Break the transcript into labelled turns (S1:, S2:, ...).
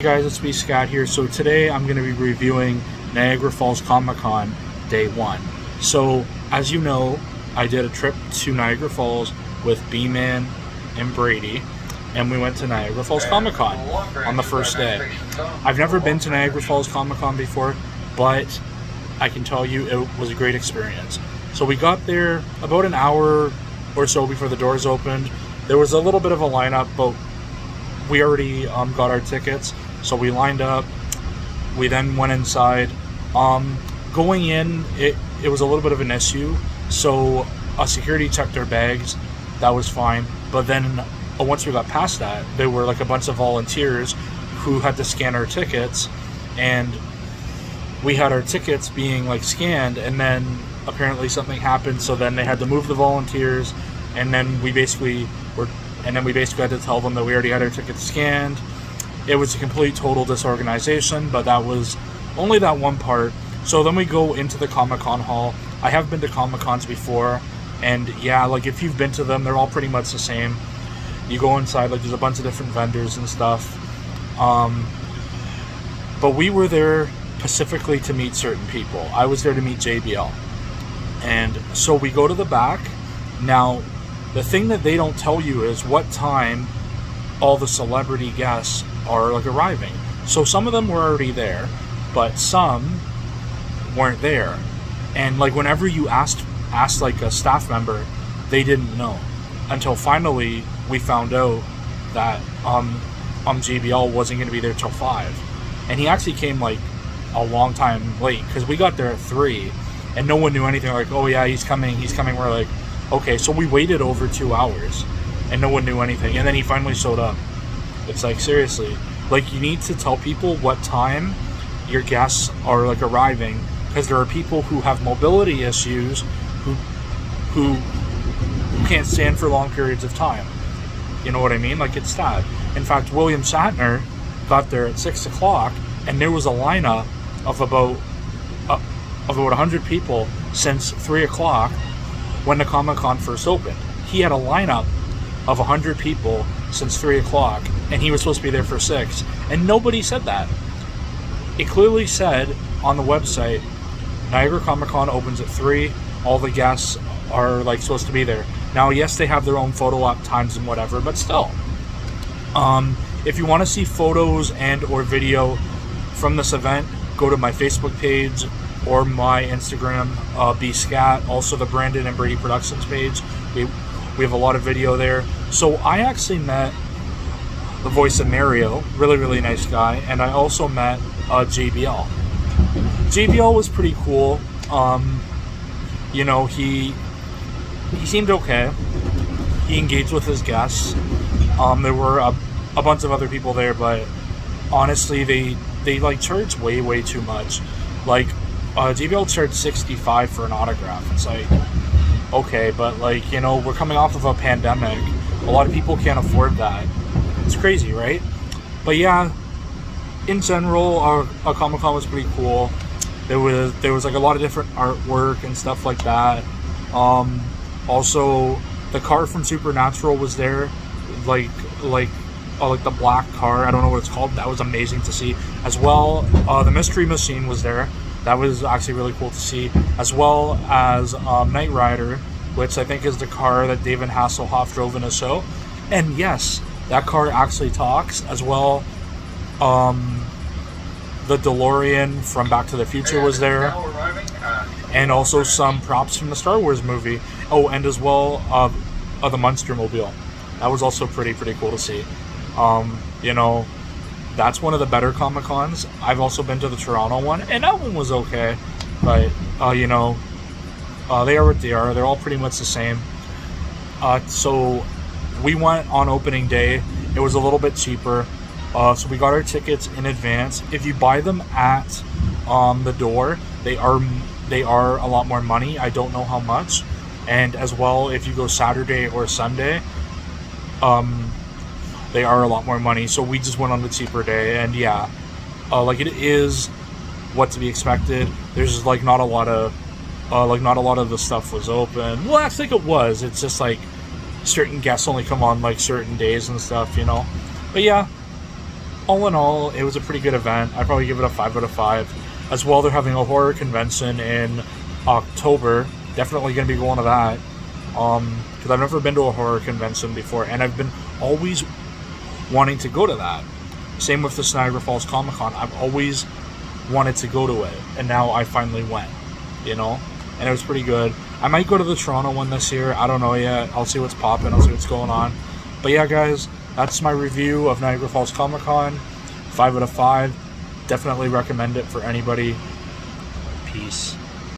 S1: Hey guys, it's me Scott here. So today I'm going to be reviewing Niagara Falls Comic Con Day 1. So as you know, I did a trip to Niagara Falls with B-Man and Brady, and we went to Niagara Falls Comic Con on the first day. I've never been to Niagara Falls Comic Con before, but I can tell you it was a great experience. So we got there about an hour or so before the doors opened. There was a little bit of a lineup, but we already got our tickets. So we lined up, we then went inside. Going in, it was a little bit of an issue. So security checked our bags, that was fine. But then once we got past that, there were like a bunch of volunteers who had to scan our tickets, and we had our tickets being like scanned, and then apparently something happened, so then they had to move the volunteers, and then we basically had to tell them that we already had our tickets scanned. It was a complete total disorganization, but that was only that one part. So then we go into the Comic-Con hall. I have been to Comic-Cons before, and yeah, like if you've been to them, they're all pretty much the same. You go inside, like there's a bunch of different vendors and stuff. But we were there specifically to meet certain people. I was there to meet JBL. And so we go to the back. Now, the thing that they don't tell you is what time all the celebrity guests are like arriving. So some of them were already there, but some weren't there. And like whenever you asked like a staff member, they didn't know. Until finally we found out that JBL wasn't going to be there till 5. And he actually came like a long time late, because we got there at 3 and no one knew anything. Like, oh yeah, he's coming. We're like, okay. So we waited over 2 hours and no one knew anything, and then he finally showed up. It's like, seriously, like you need to tell people what time your guests are like arriving, because there are people who have mobility issues who can't stand for long periods of time. You know what I mean? Like, it's sad. In fact, William Shatner got there at 6 o'clock, and there was a lineup of about 100 people since 3 o'clock when the Comic-Con first opened. He had a lineup of 100 people since 3 o'clock, and he was supposed to be there for 6, and nobody said that. It clearly said on the website, Niagara Comic-Con opens at 3, all the guests are like supposed to be there. Now, yes, they have their own photo op times and whatever, but still. If you want to see photos and or video from this event, go to my Facebook page or my Instagram, bscat, also the Brandon and Brady Productions page. We have a lot of video there. So I actually met the voice of Mario, really nice guy, and I also met JBL. JBL was pretty cool. You know, he seemed okay. He engaged with his guests. There were a bunch of other people there, but honestly, they like charged way too much. Like, JBL charged $65 for an autograph. It's like, okay, but like, you know, we're coming off of a pandemic. A lot of people can't afford that. It's crazy, right? But yeah, in general, our Comic-Con was pretty cool. There was like a lot of different artwork and stuff like that. Also, the car from Supernatural was there, like the black car. I don't know what it's called. That was amazing to see. As well, the Mystery Machine was there. That was actually really cool to see. As well as Knight Rider, which I think is the car that David Hasselhoff drove in a show. And yes, that car actually talks. As well, the DeLorean from Back to the Future was there. And also some props from the Star Wars movie. Oh, and as well, the Monster Mobile. That was also pretty cool to see. You know, that's one of the better Comic-Cons. I've also been to the Toronto one, and that one was okay. But, you know, they are what they are. They're all pretty much the same. So we went on opening day. It was a little bit cheaper. So we got our tickets in advance. If you buy them at the door, they are a lot more money. I don't know how much. And as well, if you go Saturday or Sunday, they are a lot more money. So we just went on the cheaper day, and yeah, like it is what to be expected. There's like not a lot of the stuff was open. Well, I think it was. It's just like certain guests only come on like certain days and stuff, you know. But yeah, all in all, it was a pretty good event. I'd probably give it a 5 out of 5. As well, they're having a horror convention in October. Definitely going to be going to that. Because I've never been to a horror convention before, and I've been always wanting to go to that. Same with the Niagara Falls Comic Con. I've always wanted to go to it, and now I finally went, you know? And it was pretty good. I might go to the Toronto one this year. I don't know yet. I'll see what's popping. I'll see what's going on. But yeah, guys, that's my review of Niagara Falls Comic Con. 5 out of 5. Definitely recommend it for anybody. Peace.